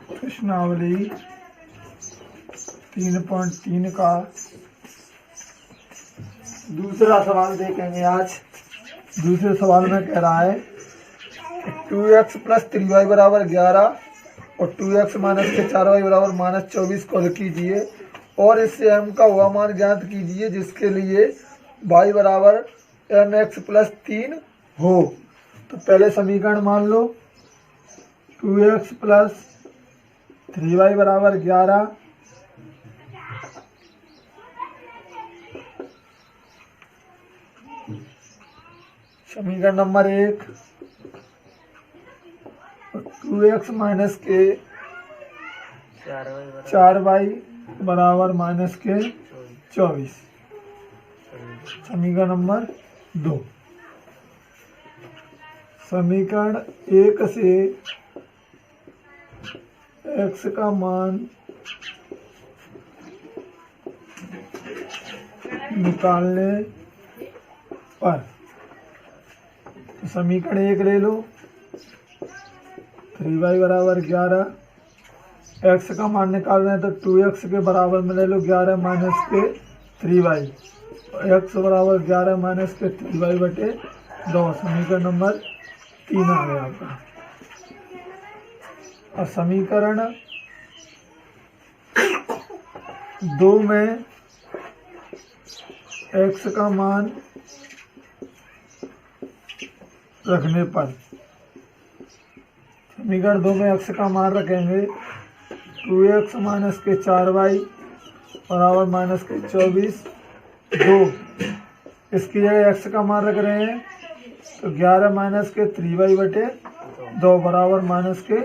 प्रश्नावली 3.3 का दूसरा सवाल देखेंगे आज। दूसरे सवाल में कह रहा है 2x प्लस 3y बराबर 11 और 2x माइनस के 4y बराबर माइनस 24 को हल कीजिए और इससे m का वह मान ज्ञात कीजिए जिसके लिए y बराबर mx प्लस 3 हो। तो पहले समीकरण मान लो 2x प्लस 3y बराबर 11 समीकरण नंबर 1 2x माइनस के 4y बराबर माइनस के 24। समीकरण नंबर 2 समीकरण 1 से x का मान निकालने पर समीकरण 1 ले लो 3y बराबर 11, x का मान निकाल रहे हैं तो 2x के बराबर में ले लो 11 माइनस के 3y, x बराबर 11 माइनस के 3y बटे 2। समीकरण नंबर 3 आ गया आपका। और समीकरण 2 में x का मान रखने पर समीकरण 2 में x का मान रखेंगे 2x माइनस के 4y बराबर माइनस के 24 2। इसकी जगह x का मान रख रहे हैं तो 11 माइनस के 3y बटे 2 बराबर माइनस के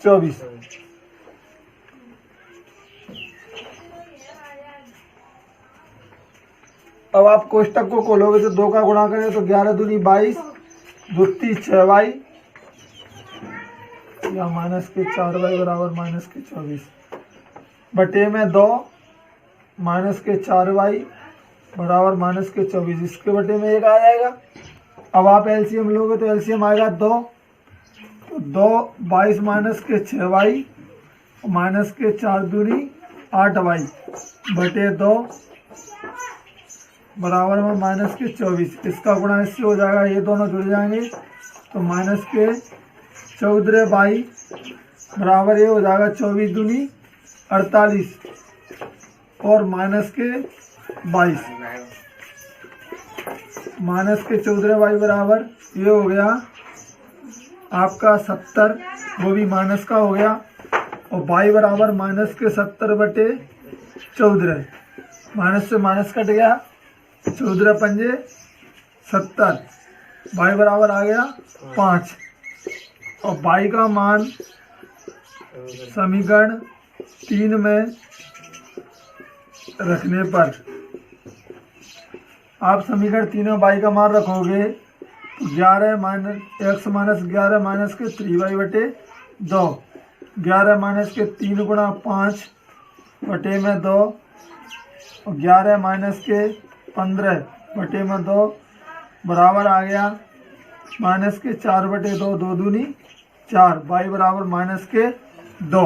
24। अब आप कोष्टक को खोलोगे तो 2 का गुणा करें तो 11 दूनी 22 दूती 6y या माइनस के 4y बराबर माइनस के 24 बटे में 2 माइनस के 4y बराबर माइनस के 24। इसके बटे में 1 आ जाएगा। अब आप एलसीएम लोगे तो एलसीएम आएगा 2 तो 2 22 माइनस के 6y माइनस के 4 दूनी 8y बटे 2 बराबर में माइनस के 24। इसका गुणा इससे हो जाएगा, ये दोनों जुड़ जाएंगे तो माइनस के 14 बाई बराबर ये हो जाएगा 24 दूनी 48 और माइनस के 22 माइनस के 14 बाई बराबर ये हो गया आपका 70, वो भी माइनस का हो गया और बाई बराबर माइनस के 70 बटे 14। माइनस से माइनस कट गया 14 पंजे 70 बाई बराबर आ गया 5 और बाई का मान समीकरण 3 में रखने पर आप समीकरण 3 में बाई का मान रखोगे तो 11 माइनस x माइनस 11 माइनस के 3y बटे 2 11 माइनस के 3 गुणा 5 बटे में 2 और 11 माइनस के 15 बटे में 2 बराबर आ गया माइनस के 4 बटे 2 2 दूनी 4 बाई बराबर माइनस के 2।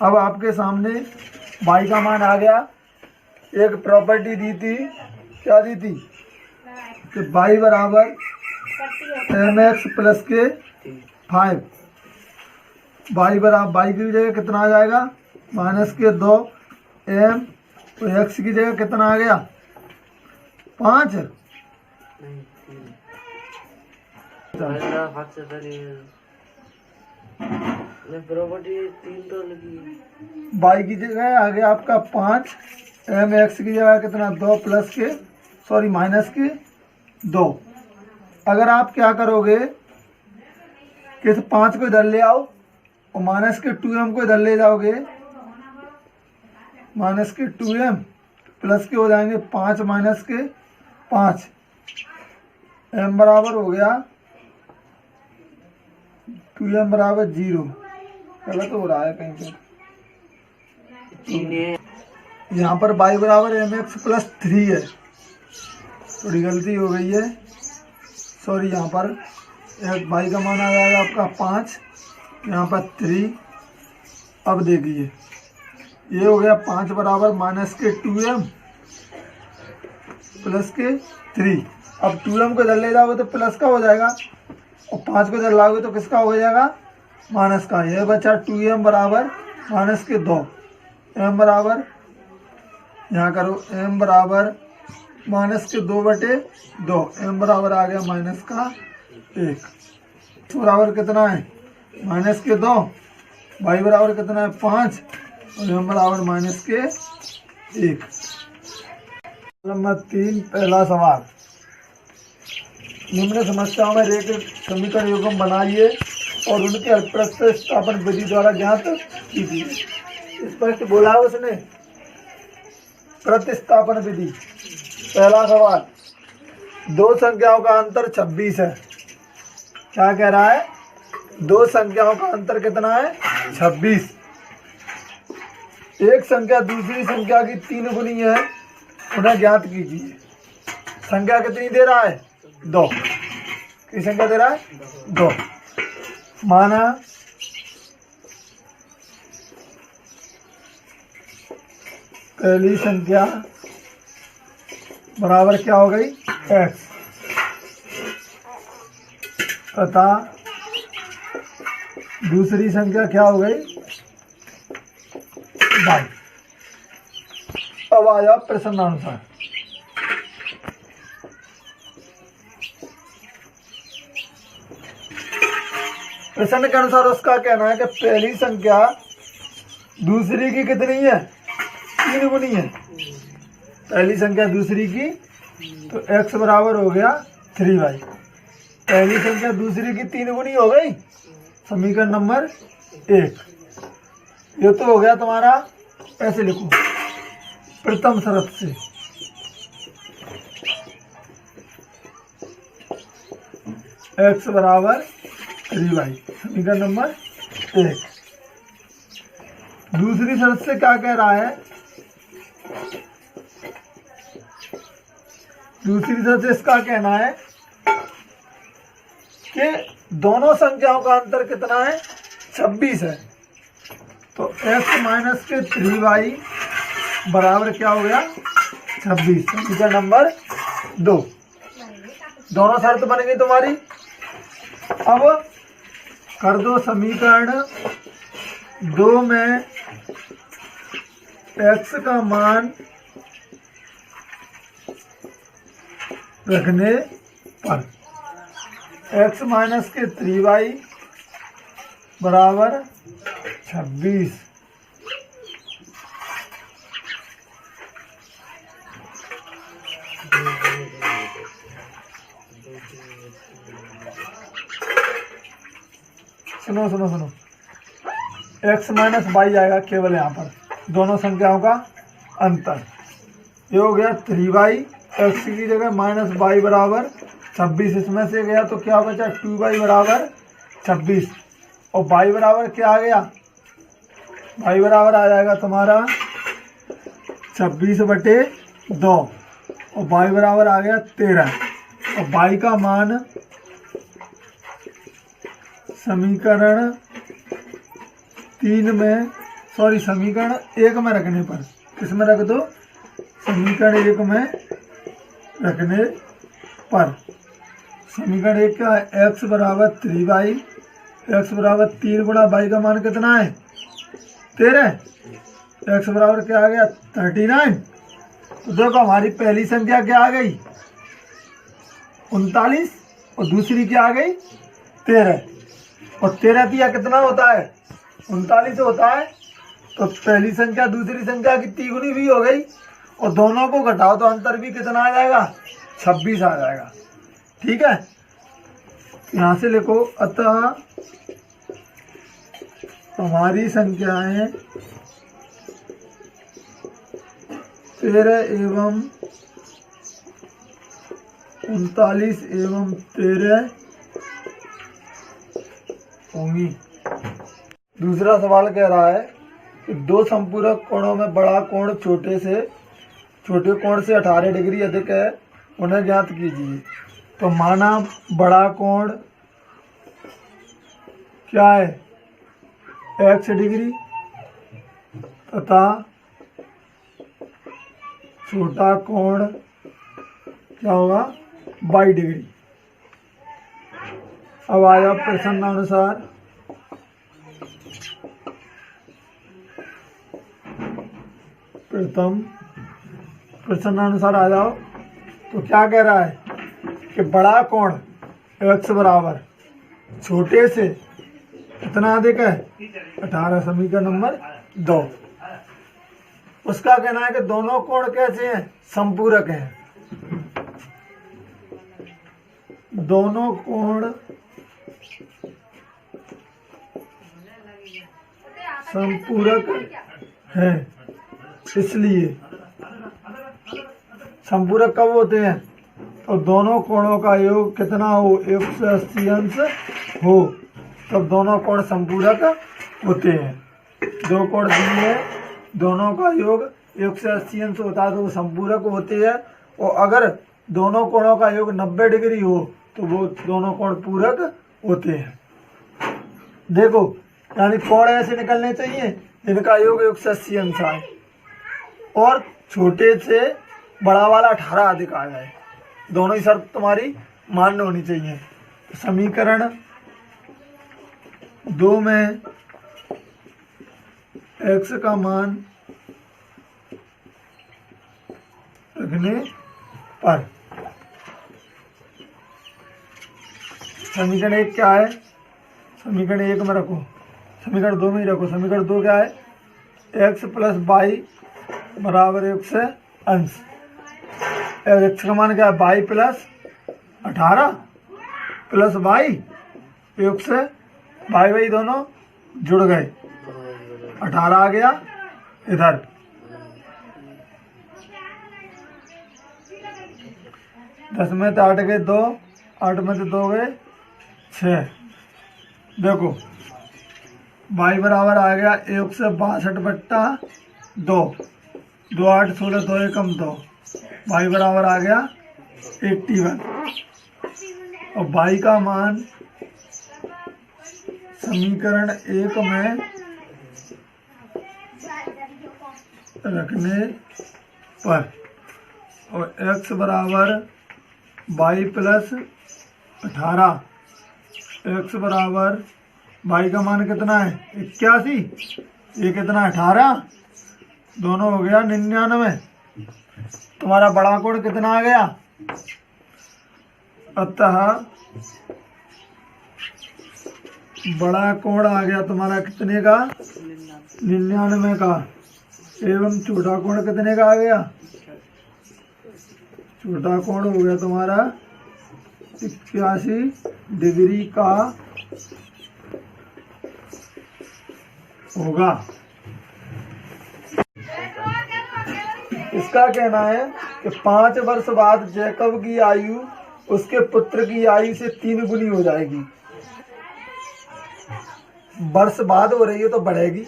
अब आपके सामने बाई का मान आ गया। एक प्रॉपर्टी दी थी, क्या दी थी कि बाई बराबर mx प्लस के 5 बाई बराबर बाई की जगह कितना आ जाएगा माइनस के 2 m तो x की जगह कितना आ गया 5। बाई की जगह आ गया आपका 5 एम एक्स की जगह कितना 2 प्लस के सॉरी माइनस के 2। अगर आप क्या करोगे कि 5 को इधर ले आओ और माइनस के 2m को इधर ले जाओगे, माइनस के 2m प्लस के हो जाएंगे 5 माइनस के 5 m बराबर हो गया 2m बराबर 0। गलत हो रहा है कहीं पे, यहाँ पर y बराबर mx प्लस 3 है, थोड़ी गलती हो गई है, सॉरी। यहाँ पर y का मान आ जाएगा आपका 5 यहाँ पर 3। अब देखिए ये हो गया 5 बराबर माइनस के 2m प्लस के 3। अब 2m को इधर ले जाओगे तो प्लस का हो जाएगा और 5 को इधर लाओगे तो किसका हो जाएगा, माइनस का। ये बचा 2m बराबर माइनस के 2। m बराबर यहाँ करो m बराबर माइनस के 2/2। m बराबर आ गया माइनस का 1। बराबर कितना है, माइनस के 2। y बराबर कितना है, 5 और m बराबर माइनस के 1। नंबर 3 पहला सवाल, निम्न समस्याओं में रेखिक समीकरण युग्म बनाइए और उनके हल प्रतिस्थापन विधि द्वारा ज्ञात कीजिए। स्पष्ट बोला है उसने, प्रतिस्थापन विधि। पहला सवाल, दो संख्याओं का अंतर 26 है। क्या कह रहा है, दो संख्याओं का अंतर कितना है, 26। एक संख्या दूसरी संख्या की 3 गुनी है, उन्हें ज्ञात कीजिए। संख्या कितनी दे रहा है, 2। कितनी संख्या दे रहा है, 2। माना पहली संख्या बराबर क्या हो गई, x तथा दूसरी संख्या क्या हो गई, y। अब आया प्रश्नानुसार। प्रश्न के अनुसार उसका कहना है कि पहली संख्या दूसरी की कितनी है, 3 गुनी है। पहली संख्या दूसरी की, तो x बराबर हो गया 3y। पहली संख्या दूसरी की 3 गुनी हो गई, समीकरण नंबर 1। ये तो हो गया तुम्हारा, ऐसे लिखो प्रथम शर्त से। x बराबर 3y, समीकरण नंबर 1। दूसरी शर्त से क्या कह रहा है, दूसरी शर्त से इसका कहना है कि दोनों संख्याओं का अंतर कितना है, 26 है। तो x माइनस के 3y बराबर क्या हो गया, 26, समीकरण नंबर 2। दोनों शर्त बन गई तुम्हारी। अब कर दो समीकरण 2 में x का मान रखने पर x माइनस के 3y बराबर 26। सुनो सुनो सुनो, x माइनस वाई आएगा केवल यहाँ पर, दोनों संख्याओं का अंतर। ये हो गया 3y, x की जगह माइनस वाई बराबर 26। इसमें से गया तो क्या बचा, 2y बराबर 26। और y बराबर क्या आ गया, y बराबर आ जाएगा तुम्हारा 26/2 और y बराबर आ गया 13। और y का मान समीकरण 3 में, सॉरी समीकरण 1 में रखने पर, किस में रख दो, समीकरण 1 में रखने पर। समीकरण 1 का है, x बराबर 3y, x बराबर 3 गुणा y का मान कितना है, 13। x बराबर क्या आ गया, 39। तो देखो हमारी पहली संख्या क्या आ गई, 39 और दूसरी क्या आ गई, 13। और 13 दिया कितना होता है, 39 होता है। तो पहली संख्या दूसरी संख्या की 3 गुनी भी हो गई और दोनों को घटाओ तो अंतर भी कितना आ जाएगा, 26 आ जाएगा। ठीक है, यहाँ से लिखो, अतः हमारी संख्याएं 13 एवं 39 एवं 13 होंगी। दूसरा सवाल कह रहा है कि दो संपूरक कोणों में बड़ा कोण छोटे कोण से 18 डिग्री अधिक है, उन्हें ज्ञात कीजिए। तो माना बड़ा कोण क्या है, x डिग्री तथा छोटा कोण क्या होगा y डिग्री। अब आया प्रश्नानुसार प्रश्नानुसार आ जाओ। तो क्या कह रहा है कि बड़ा कोण x बराबर छोटे से कितना अधिक है 18, समीकरण नंबर 2। उसका कहना है कि दोनों कोण कैसे हैं, संपूरक हैं। दोनों कोण संपूरक हैं, इसलिए संपूरक कब होते हैं, तो दोनों कोणों का योग कितना हो 180 अंश हो, तब दोनों कोण संपूरक होते हैं। दो कोण दिए हैं, दोनों का योग 180 अंश होता है तो वो संपूरक होते हैं। और अगर दोनों कोणों का योग 90 डिग्री हो तो वो दोनों कोण पूरक होते हैं। देखो यानी कोण ऐसे निकलने चाहिए जिनका योग 180 अंश आए और छोटे से बड़ा वाला 18 अधिक आ जाए। दोनों ही शर्त तुम्हारी मान्य होनी चाहिए। तो समीकरण 2 में x का मान रखने पर समीकरण 1 क्या है, समीकरण 1 में रखो, समीकरण 2 में ही रखो। समीकरण 2 क्या है, x प्लस वाई बराबर 1 से अंश। x का मान क्या है, वाई प्लस 18 प्लस वाई 1 से वाई दोनों जुड़ गए, 18 आ गया इधर। 10 में से 8 गए 2, 8 में से 2 गए 6। देखो y बराबर आ गया 1 से 62/2, 2 8 16 2 एकम 2, y बराबर आ गया 81। और y का मान समीकरण 1 में रखने पर और x बराबर y प्लस 18, x बराबर y का मान कितना है 81, ये कितना 18, दोनों हो गया 99। तुम्हारा बड़ा कोण कितना आ गया, अतः बड़ा कोण आ गया तुम्हारा कितने का 99 का, एवं छोटा कोण कितने का आ गया, छोटा कोण हो गया तुम्हारा 81 डिग्री का होगा। इसका कहना है कि 5 वर्ष बाद जैकब की आयु उसके पुत्र की आयु से 3 गुनी हो जाएगी। वर्ष बाद हो रही है तो बढ़ेगी।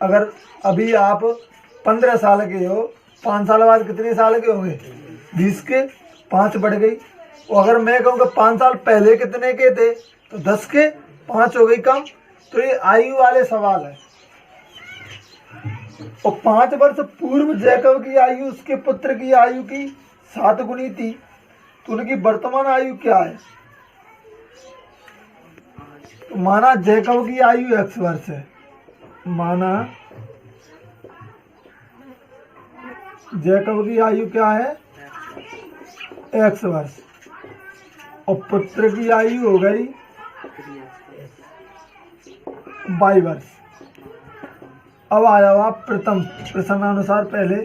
अगर अभी आप 15 साल के हो, 5 साल बाद कितने साल के होंगे 20 के, 5 बढ़ गई। और अगर मैं कहूँगा 5 साल पहले कितने के थे तो 10 के, 5 हो गई कम। तो ये आयु वाले सवाल है। और 5 वर्ष पूर्व जैकब की आयु उसके पुत्र की आयु की 7 गुनी थी, तो उनकी वर्तमान आयु क्या है। तो माना जैकब की आयु x वर्ष है, माना जैकब की आयु क्या है x वर्ष, और पुत्र की आयु हो गई y वर्ष। अब आ जाओ आप प्रथम प्रश्नानुसार पहले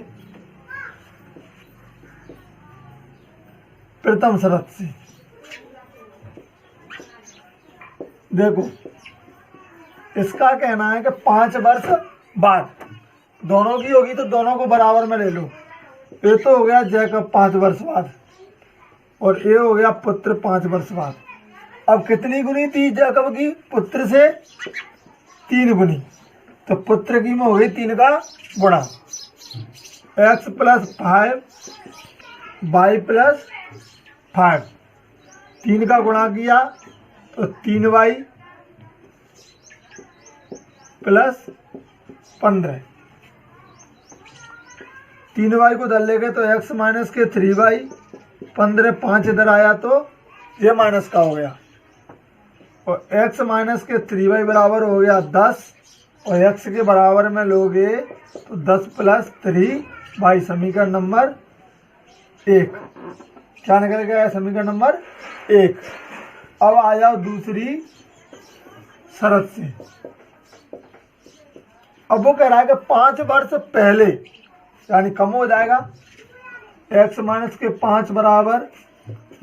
प्रथम शरत से। देखो इसका कहना है कि 5 वर्ष बाद दोनों की होगी तो दोनों को बराबर में ले लो। ये तो हो गया जैकब 5 वर्ष बाद और ये हो गया पुत्र 5 वर्ष बाद। अब कितनी गुनी थी जैकब की, पुत्र से 3 गुनी, तो पुत्र की में हो गई 3 का गुणा, x प्लस 5 y प्लस 5, 3 का गुणा किया तो 3y प्लस 15। 3y को धर लेंगे तो x माइनस के 3y, 15 5 इधर आया तो ये माइनस का हो गया, और x माइनस के 3y बराबर हो गया 10, और x के बराबर में लोगे तो 10 प्लस 3y, समीकरण नंबर 1। क्या निकल गया? समीकरण नंबर 1। अब आ जाओ दूसरी शरत से। अब वो कह रहा है कि 5 वर्ष पहले, यानी कम हो जाएगा, x माइनस के 5 बराबर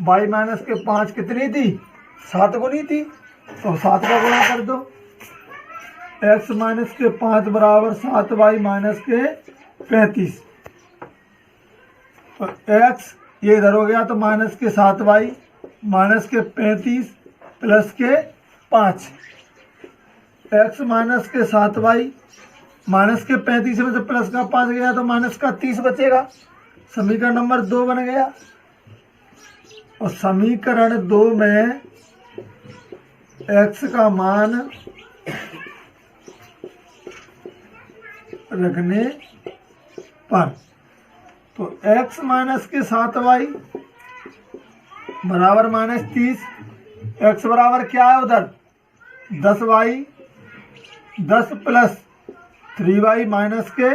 y माइनस के 5 कितनी थी? 7 गुनी थी, तो 7 का गुणा कर दो। x माइनस के 5 बराबर 7y माइनस के 35, तो x ये इधर हो गया तो माइनस के 7y माइनस के 35 प्लस के 5। x माइनस के 7y माइनस के 35 में से प्लस का 5 गया तो माइनस का 30 बचेगा, समीकरण नंबर 2 बन गया। और समीकरण 2 में x का मान रखने पर, तो x माइनस के 7y बराबर माइनस 30, x बराबर क्या है उधर? 10y, 10 प्लस 3y माइनस के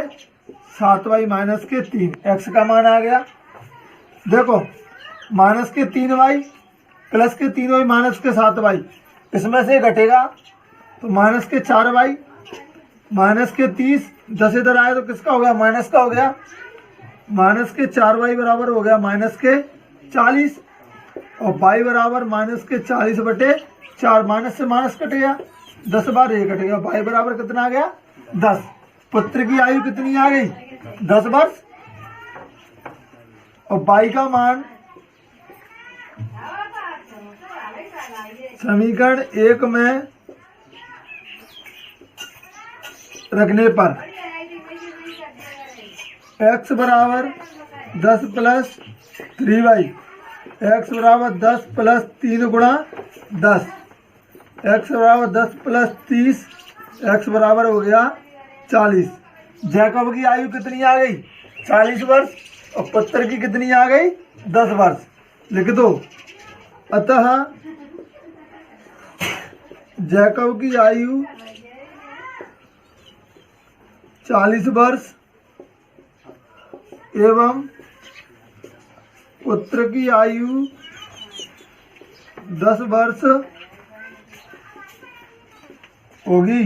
7y माइनस के 3, x का मान आ गया। देखो माइनस के 3y प्लस के 3y माइनस के 7y, इसमें से घटेगा तो माइनस के 4y माइनस के 30, 10 इधर आया तो किसका हो गया? माइनस का हो गया। माइनस के 4y बराबर हो गया माइनस के 40, और y बराबर माइनस के 40 बटे 4, माइनस से माइनस कटेगा, 10 बार ये कटेगा, y बराबर कितना आ गया? 10। पुत्र की आयु कितनी आ गई? 10 वर्ष। और y का मान समीकरण 1 में रखने पर x बराबर 10 प्लस 3y, x बराबर 10 प्लस 3 गुणा 10, x बराबर 10 प्लस 30, x बराबर हो गया 40। जैकब की आयु कितनी आ गई? 40 वर्ष, और पुत्र की कितनी आ गई? 10 वर्ष। लिख दो। अतः जैकब की आयु 40 वर्ष एवं पुत्र की आयु 10 वर्ष होगी।